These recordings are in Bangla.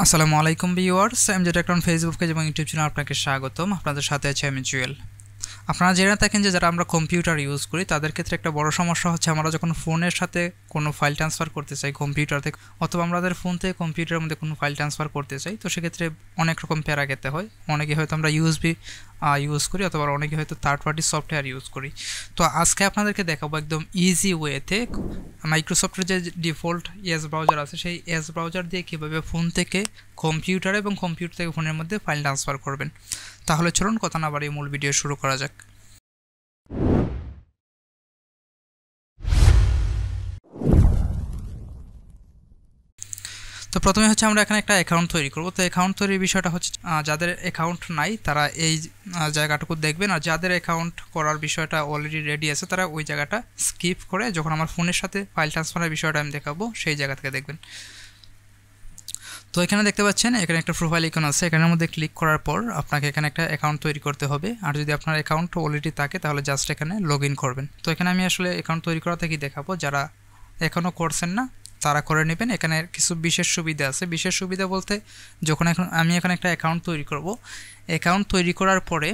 আসসালামু আলাইকুম ভিউয়ার্স, আমি যেটা এখন ফেসবুক পেজ এবং ইউটিউব চ্যানেল আপনাকে স্বাগতম। আপনাদের সাথে আছে আমি জুয়েল। আপনারা জেনে থাকেন যে যারা আমরা কম্পিউটার ইউজ করি তাদের ক্ষেত্রে একটা বড় সমস্যা হচ্ছে আমরা যখন ফোনের সাথে কোনো ফাইল ট্রান্সফার করতে চাই কম্পিউটার থেকে, অথবা আমাদের ফোন থেকে কম্পিউটারের মধ্যে কোনো ফাইল ট্রান্সফার করতে চাই, তো সেক্ষেত্রে অনেক রকম প্যারা খেতে হয়। অনেকে হয়তো আমরা ইউএসবি ইউজ করি, অথবা অনেকে হয়তো থার্ড পার্টি সফটওয়্যার ইউজ করি। তো আজকে আপনাদেরকে দেখাবো একদম ইজি ওয়েতে মাইক্রোসফটের যে ডিফল্ট এস ব্রাউজার আছে সেই এস ব্রাউজার দিয়ে কীভাবে ফোন থেকে কম্পিউটার এবং কম্পিউটার থেকে ফোনের মধ্যে ফাইল ট্রান্সফার করবেন। তাহলে চলুন কথা না বাড়িয়ে মূল ভিডিও শুরু করা যাক। তো প্রথমে হচ্ছে আমরা এখানে একটা অ্যাকাউন্ট তৈরি করব। তো অ্যাকাউন্ট তৈরির বিষয়টা হচ্ছে যাদের অ্যাকাউন্ট নাই তারা এই জায়গাটুকু দেখবেন, আর যাদের অ্যাকাউন্ট করার বিষয়টা অলরেডি রেডি আছে তারা ওই জায়গাটা স্কিপ করে যখন আমার ফোনের সাথে ফাইল ট্রান্সফারের বিষয়টা আমি দেখাবো সেই জায়গা থেকে দেখবেন। তো এখানে দেখতে পাচ্ছেন এখানে একটা প্রোফাইল আইকন আছে, এখানের মধ্যে ক্লিক করার পর আপনাকে এখানে একটা অ্যাকাউন্ট তৈরি করতে হবে। আর যদি আপনার অ্যাকাউন্ট অলরেডি থাকে তাহলে জাস্ট এখানে লগ ইন করবেন। তো এখানে আমি আসলে অ্যাকাউন্ট তৈরি করা থেকেই দেখাবো, যারা এখনও করছেন না তারা করে নেবেন। এখানে কিছু বিশেষ সুবিধা আছে। বিশেষ সুবিধা বলতে যখন আমি এখানে একটা অ্যাকাউন্ট তৈরি করব, অ্যাকাউন্ট তৈরি করার পরে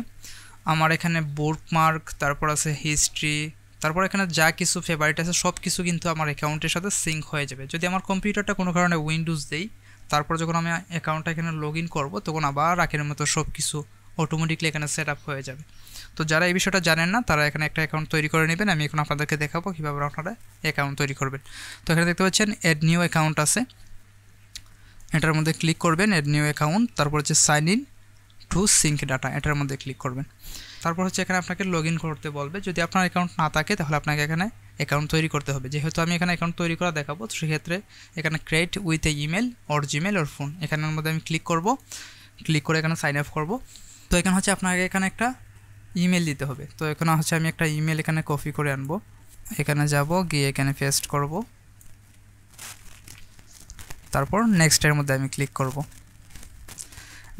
আমার এখানে বুকমার্ক, তারপর আছে হিস্ট্রি, তারপর এখানে যা কিছু ফেভারিট আছে সব কিছু কিন্তু আমার অ্যাকাউন্টের সাথে সিঙ্ক হয়ে যাবে। যদি আমার কম্পিউটারটা কোনো কারণে উইন্ডোজ দেই, তারপর যখন আমি অ্যাকাউন্টটা এখানে লগ ইন করবো তখন আবার আগের মতো সব কিছু অটোমেটিকলি এখানে সেট আপ হয়ে যাবে। তো যারা এই বিষয়টা জানেন না তারা এখানে একটা অ্যাকাউন্ট তৈরি করে নেবেন। আমি এখন আপনাদেরকে দেখাবো কীভাবে আপনারা অ্যাকাউন্ট তৈরি করবেন। তো এখানে দেখতে পাচ্ছেন অ্যাড নিউ অ্যাকাউন্ট আছে, এটার মধ্যে ক্লিক করবেন, অ্যাড নিউ অ্যাকাউন্ট, তারপর হচ্ছে sign in to sync data, এটার মধ্যে ক্লিক করবেন। তারপর হচ্ছে এখানে আপনাকে লগ ইন করতে বলবে। যদি আপনার অ্যাকাউন্ট না থাকে তাহলে আপনাকে এখানে অ্যাকাউন্ট তৈরি করতে হবে। যেহেতু আমি এখানে অ্যাকাউন্ট তৈরি করা দেখাবো, তো সেক্ষেত্রে এখানে create with a email or Gmail or phone, এখানের মধ্যে আমি ক্লিক করব। ক্লিক করে এখানে সাইন আপ করব। তো এখানে হচ্ছে আপনাকে এখানে একটা ইমেল দিতে হবে। তো এখানে হচ্ছে আমি একটা ইমেল এখানে কপি করে আনবো, এখানে যাব, গিয়ে এখানে পেস্ট করব, তারপর নেক্সটের মধ্যে আমি ক্লিক করব।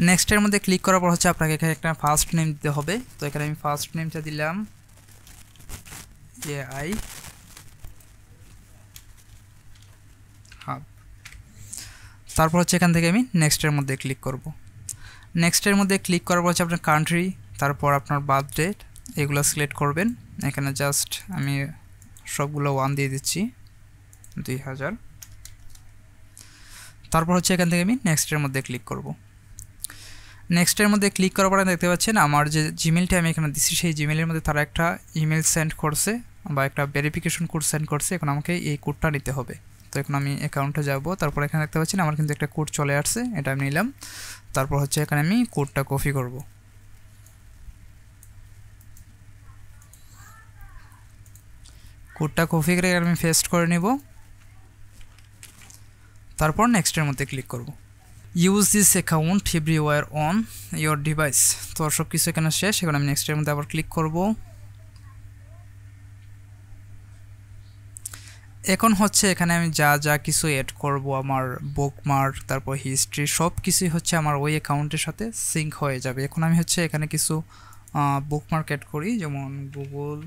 নেক্সটের মধ্যে ক্লিক করার পর হচ্ছে আপনাকে এখানে একটা ফার্স্ট নেম দিতে হবে। তো এখানে আমি ফার্স্ট নেমটা দিলাম AI হাব। তারপর হচ্ছে এখান থেকে আমি নেক্সটের মধ্যে ক্লিক করব। নেক্সটের মধ্যে ক্লিক করার পর হচ্ছে আপনার কান্ট্রি, তারপর আপনার বার্থ ডেট, এগুলো সিলেক্ট করবেন। এখানে জাস্ট আমি সবগুলো 1 দিয়ে দিচ্ছি, 2000। তারপর হচ্ছে এখান থেকে আমি নেক্সটের মধ্যে ক্লিক করব। নেক্সটের মধ্যে ক্লিক করার পরে দেখতে পাচ্ছেন আমার যে জিমেলটা আমি এখানে দিচ্ছি সেই জিমেলের মধ্যে তারা একটা ইমেল সেন্ড করছে বা একটা ভেরিফিকেশন কোড সেন্ড করছে। এখন আমাকে এই কোডটা নিতে হবে। তো এখন আমি অ্যাকাউন্টে যাব, তারপর এখানে দেখতে পাচ্ছেন আমার কিন্তু একটা কোড চলে আসছে, এটা আমি নিলাম। তারপর হচ্ছে এখানে আমি কোডটা কপি করব। কোডটা কপি করে আমি পেস্ট করে নিব, তারপর নেক্সটের মধ্যে ক্লিক করব। Use this account everywhere on your device. তো সব কিছু এখানে শেষ। এখন আমি নেক্সটের মধ্যে আবার ক্লিক করব। এখন হচ্ছে এখানে আমি যা যা কিছু অ্যাড করব, আমার বুকমার্ক, তারপর হিস্ট্রি, সব কিছুই হচ্ছে আমার ওই অ্যাকাউন্টের সাথে সিঙ্ক হয়ে যাবে। এখন আমি হচ্ছে এখানে কিছু বুকমার্ক অ্যাড করি, যেমন গুগল।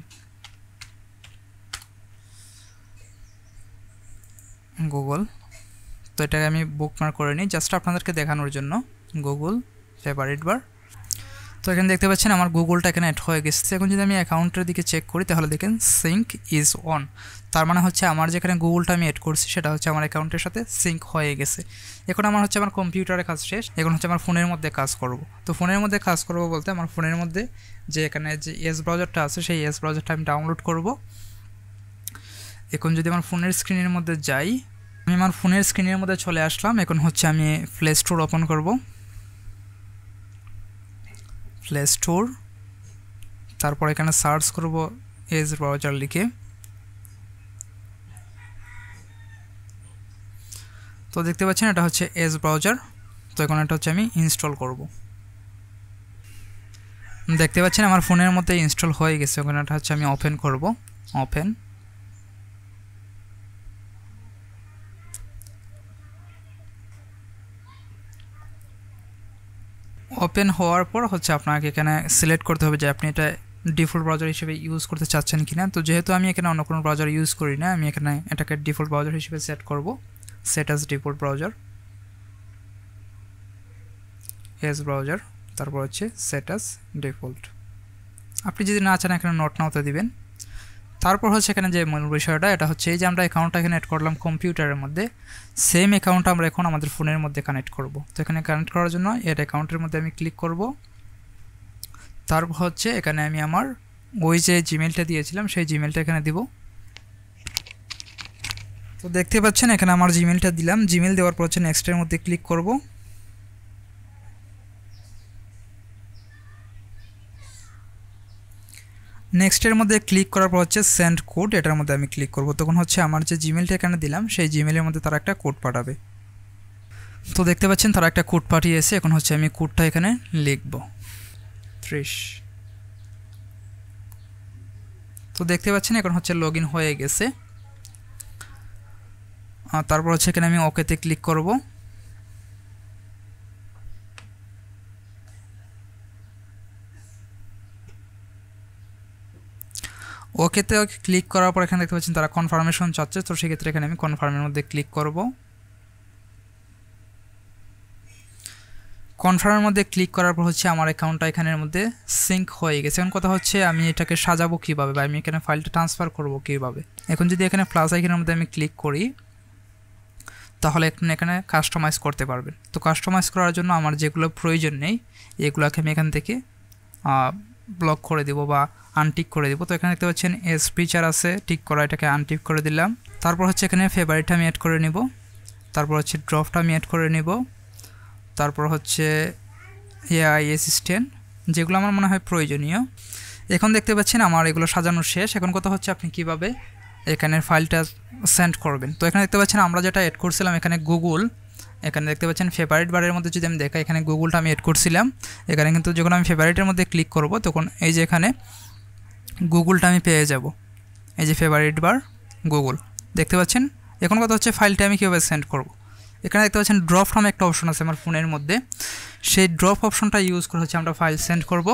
তো এটাকে আমি বুকমার্ক করে নিই জাস্ট আপনাদেরকে দেখানোর জন্য, গুগল ফেভারিট বার। তো এখানে দেখতে পাচ্ছেন আমার গুগলটা এখানে অ্যাড হয়ে গেছে। এখন যদি আমি অ্যাকাউন্টের দিকে চেক করি তাহলে দেখেন সিঙ্ক ইজ অন, তার মানে হচ্ছে আমার যেখানে গুগলটা আমি অ্যাড করছি সেটা হচ্ছে আমার অ্যাকাউন্টের সাথে সিঙ্ক হয়ে গেছে। এখন আমার হচ্ছে আমার কম্পিউটারে কাজ শেষ, এখন হচ্ছে আমার ফোনের মধ্যে কাজ করব। তো ফোনের মধ্যে কাজ করব বলতে আমার ফোনের মধ্যে যে এখানে যে এস ব্রাউজারটা আছে সেই এস ব্রাউজারটা আমি ডাউনলোড করব। এখন যদি আমার ফোনের স্ক্রিনের মধ্যে যাই, আমি আমার ফোনের স্ক্রিনের মধ্যে চলে আসলাম। এখন হচ্ছে আমি প্লে স্টোর ওপেন করব, প্লে স্টোর, তারপর এখানে সার্চ করব এস ব্রাউজার লিখে। তো দেখতে পাচ্ছেন এটা হচ্ছে এস ব্রাউজার। তো এখন এটা হচ্ছে আমি ইনস্টল করব। দেখতে পাচ্ছেন আমার ফোনের মধ্যে ইনস্টল হয়ে গেছে। এখন এটা হচ্ছে আমি ওপেন করব, ওপেন। ওপেন হওয়ার পর হচ্ছে আপনাকে এখানে সিলেক্ট করতে হবে যে আপনি এটা ডিফল্ট ব্রাউজার হিসেবে ইউজ করতে চাচ্ছেন কিনা। তো যেহেতু আমি এখানে অন্য কোনো ব্রাউজার ইউজ করি না, আমি এখানে এটাকে ডিফল্ট ব্রাউজার হিসেবে সেট করব, set as default browser. Edge browser, তারপর হচ্ছে সেট অ্যাজ ডিফল্ট। আপনি যদি না চান এখানে নট নাওতে দিবেন। তারপর হচ্ছে এখানে যে মূল বিষয়টা এটা হচ্ছে এই যে আমরা অ্যাকাউন্টটা এখানে অ্যাড করলাম কম্পিউটারের মধ্যে, সেম অ্যাকাউন্ট আমরা এখন আমাদের ফোনের মধ্যে কানেক্ট করব। তো এখানে কানেক্ট করার জন্য এর অ্যাকাউন্টের মধ্যে আমি ক্লিক করব। তারপর হচ্ছে এখানে আমি আমার ওই যে জিমেলটা দিয়েছিলাম সেই জিমেলটা এখানে দিব। তো দেখতে পাচ্ছেন এখানে আমার জিমেলটা দিলাম। জিমেল দেওয়ার পর হচ্ছে নেক্সটের মধ্যে ক্লিক করব। নেক্সটের মধ্যে ক্লিক করার পর হচ্ছে সেন্ড কোড, এটার মধ্যে আমি ক্লিক করব। তখন হচ্ছে আমার যে জিমেলটা এখানে দিলাম সেই জিমেলের মধ্যে তারা একটা কোড পাঠাবে। তো দেখতে পাচ্ছেন তারা একটা কোড পাঠিয়েছে। এখন হচ্ছে আমি কোডটা এখানে লিখব 30। তো দেখতে পাচ্ছেন এখন হচ্ছে লগ ইন হয়ে গেছে। তারপর হচ্ছে এখানে আমি ওকেতে ক্লিক করব। ওকেতে ক্লিক করার পর এখানে দেখতে পাচ্ছেন তারা কনফার্মেশন চাচ্ছে। তো সেক্ষেত্রে এখানে আমি কনফার্মের মধ্যে ক্লিক করব। কনফার্মের মধ্যে ক্লিক করার পর হচ্ছে আমার অ্যাকাউন্টটা এখানের মধ্যে সিঙ্ক হয়ে গেছে। এখন কথা হচ্ছে আমি এটাকে সাজাবো কীভাবে বা আমি এখানে ফাইলটা ট্রান্সফার করব কীভাবে। এখন যদি এখানে প্লাস আইকনের মধ্যে আমি ক্লিক করি তাহলে এখানে কাস্টমাইজ করতে পারবেন। তো কাস্টমাইজ করার জন্য আমার যেগুলো প্রয়োজন নেই এগুলোকে আমি এখান থেকে ব্লক করে দেব বা আনটিক করে দেব। তো এখানে দেখতে পাচ্ছেন এস ফিচার আছে টিক করা, এটাকে আনটিক করে দিলাম। তারপর হচ্ছে এখানে ফেভারিটটা আমি অ্যাড করে নিব। তারপর হচ্ছে ড্রপটা আমি অ্যাড করে নিব। তারপর হচ্ছে এআই অ্যাসিস্ট্যান্ট, যেগুলো আমার মনে হয় প্রয়োজনীয়। এখন দেখতে পাচ্ছেন আমার এগুলো সাজানো শেষ। এখন কথা হচ্ছে আপনি কিভাবে এখানের ফাইলটা সেন্ড করবেন। তো এখানে দেখতে পাচ্ছেন আমরা যেটা অ্যাড করছিলাম এখানে গুগল, এখানে দেখতে পাচ্ছেন ফেভারিট বারের মধ্যে যদি আমি দেখাই এখানে গুগলটা আমি অ্যাড করছিলাম। এখানে কিন্তু যখন আমি ফেভারিটের মধ্যে ক্লিক করব তখন এই যে এখানে গুগলটা আমি পেয়ে যাব। এই যে ফেভারিট বার গুগল দেখতে পাচ্ছেন। এখন কথা হচ্ছে ফাইলটা আমি কীভাবে সেন্ড করব। এখানে দেখতে পাচ্ছেন ড্রপ নামে একটা অপশন আছে আমার ফোনের মধ্যে, সেই ড্রপ অপশনটা ইউজ করে হচ্ছে আমরা ফাইল সেন্ড করব।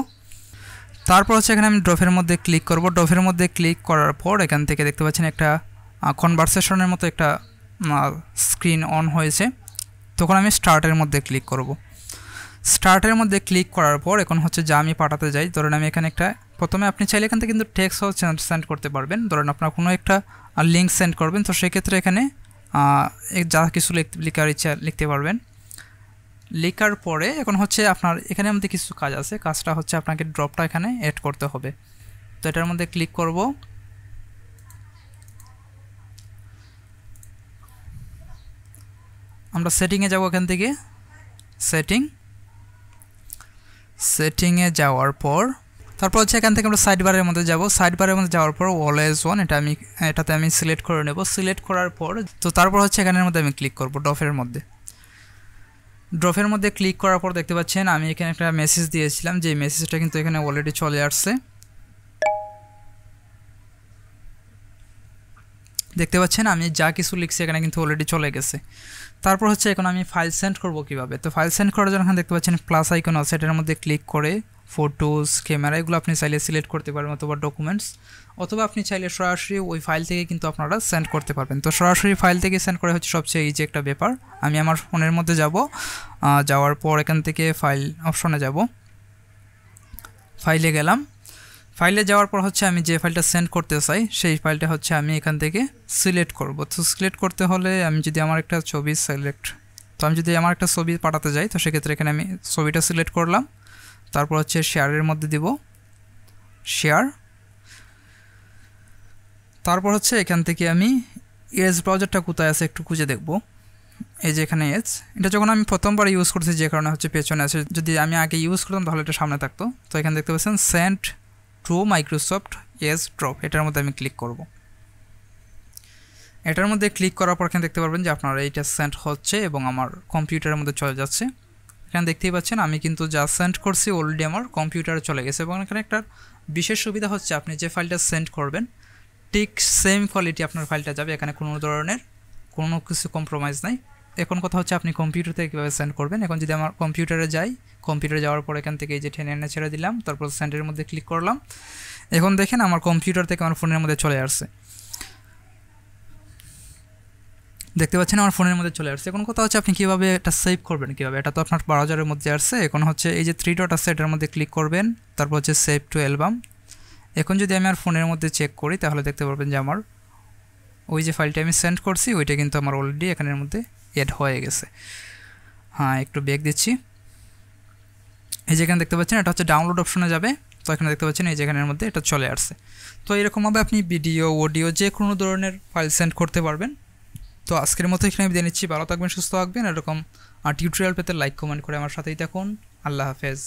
তারপর হচ্ছে এখানে আমি ড্রপের মধ্যে ক্লিক করব। ড্রপের মধ্যে ক্লিক করার পর এখান থেকে দেখতে পাচ্ছেন একটা কনভারসেশনের মতো একটা স্ক্রিন অন হয়েছে। তখন আমি স্টার্টের মধ্যে ক্লিক করব। স্টার্টের মধ্যে ক্লিক করার পর এখন হচ্ছে যা আমি পাঠাতে যাই, ধরেন আমি এখানে একটা প্রথমে আপনি চাইলে এখান থেকে কিন্তু টেক্সটও সেন্ড করতে পারবেন। ধরেন আপনার কোনো একটা লিঙ্ক সেন্ড করবেন, তো সেক্ষেত্রে এখানে যা কিছু লেখার ইচ্ছা লিখতে পারবেন। লেখার পরে এখন হচ্ছে আপনার এখানে মধ্যে কিছু কাজ আছে, কাজটা হচ্ছে আপনাকে ড্রপটা এখানে অ্যাড করতে হবে। তো এটার মধ্যে ক্লিক করব। আমরা সেটিংয়ে যাব, এখান থেকে সেটিংয়ে যাওয়ার পর তারপর হচ্ছে এখান থেকে আমরা সাইড বারের মধ্যে যাব। সাইড বারের মধ্যে যাওয়ার পর অলওয়েজ ওয়ান এটাতে আমি সিলেক্ট করে নেব। সিলেক্ট করার পর তো তারপর হচ্ছে এখানের মধ্যে আমি ক্লিক করব ড্রপের মধ্যে ক্লিক করার পর দেখতে পাচ্ছেন আমি এখানে একটা মেসেজ দিয়েছিলাম, যে মেসেজটা কিন্তু এখানে অলরেডি চলে আসছে। দেখতে পাচ্ছেন আমি যা কিছু লিখছি এখানে কিন্তু অলরেডি চলে গেছে। তারপর হচ্ছে এখন আমি ফাইল সেন্ড করব কিভাবে। তো ফাইল সেন্ড করার জন্য এখানে দেখতে পাচ্ছেন প্লাস আইকন আছে, এটার মধ্যে ক্লিক করে ফটোস, ক্যামেরা এগুলো আপনি চাইলে সিলেক্ট করতে পারবেন, অথবা ডকুমেন্টস, অথবা আপনি চাইলে সরাসরি ওই ফাইল থেকে কিন্তু আপনারা সেন্ড করতে পারবেন। তো সরাসরি ফাইল থেকে সেন্ড করা হচ্ছে সবচেয়ে ইজি একটা ব্যাপার। আমি আমার ফোনের মধ্যে যাব, যাওয়ার পর এখান থেকে ফাইল অপশনে যাব, ফাইলে গেলাম। ফাইলে যাওয়ার পর হচ্ছে আমি যে ফাইলটা সেন্ড করতে চাই সেই ফাইলটা হচ্ছে আমি এখান থেকে সিলেক্ট করব। তো সিলেক্ট করতে হলে আমি যদি আমার একটা ছবি আমার একটা ছবি পাঠাতে যাই, তো সেক্ষেত্রে এখানে আমি ছবিটা সিলেক্ট করলাম। তারপর হচ্ছে শেয়ারের মধ্যে দিব শেয়ার। তারপর হচ্ছে এখান থেকে আমি এজ ব্রাউজারটা কোথায় আছে একটু খুঁজে দেখব। এই যে এখানে এজ, এটা যখন আমি প্রথমবার ইউজ করছি যে কারণে হচ্ছে পেছনে আছে, যদি আমি আগে ইউজ করতাম তাহলে এটা সামনে থাকতো। তো এখানে দেখতে পাচ্ছেন send to Microsoft Edge drop, এটার মধ্যে আমি ক্লিক করব। এটার মধ্যে ক্লিক করার পর এখানে দেখতে পারবেন যে আপনার এইটা সেন্ড হচ্ছে এবং আমার কম্পিউটারের মধ্যে চলে যাচ্ছে। এখানে দেখতেই পাচ্ছেন আমি কিন্তু যা সেন্ড করছি অলরেডি আমার কম্পিউটারে চলে গেছে। এবং এখানে একটা বিশেষ সুবিধা হচ্ছে আপনি যে ফাইলটা সেন্ড করবেন ঠিক সেম কোয়ালিটি আপনার ফাইলটা যাবে, এখানে কোনো ধরনের কোনো কিছু কম্প্রোমাইজ নাই। এখন কথা হচ্ছে আপনি কম্পিউটার থেকে কীভাবে সেন্ড করবেন। এখন যদি আমার কম্পিউটারে যাই, কম্পিউটারে যাওয়ার পর এখান থেকে এই যে টেনে ছেড়ে দিলাম, তারপর সেন্ডের মধ্যে ক্লিক করলাম। এখন দেখেন আমার কম্পিউটার থেকে আমার ফোনের মধ্যে চলে আসছে। দেখতে পাচ্ছেন আমার ফোনের মধ্যে চলে আসছে। এখন কথা হচ্ছে আপনি কীভাবে এটা সেভ করবেন, কীভাবে, এটা তো আপনার ব্রাউজারের মধ্যে আসছে। এখন হচ্ছে এই যে 3 ডট আছে এটার মধ্যে ক্লিক করবেন, তারপর হচ্ছে সেভ টু অ্যালবাম। এখন যদি আমি আমার ফোনের মধ্যে চেক করি তাহলে দেখতে পারবেন যে আমার ওই যে ফাইলটা আমি সেন্ড করছি ওইটা কিন্তু আমার অলরেডি এখানের মধ্যে অ্যাড হয়ে গেছে। হ্যাঁ, একটু ব্যাক দিচ্ছি। এই যেখানে দেখতে পাচ্ছেন এটা হচ্ছে ডাউনলোড অপশনে যাবে, তো এখানে দেখতে পাচ্ছেন এই যেখানের মধ্যে এটা চলে আসছে। তো এরকমভাবে আপনি ভিডিও, অডিও যে কোনো ধরনের ফাইল সেন্ড করতে পারবেন। তো আজকের মতো এখানে আমি দিয়ে নিচ্ছি। ভালো থাকবেন, সুস্থ থাকবেন। এরকম টিউটোরিয়াল পেতে লাইক কমেন্ট করে আমার সাথেই থাকুন। আল্লাহ হাফেজ।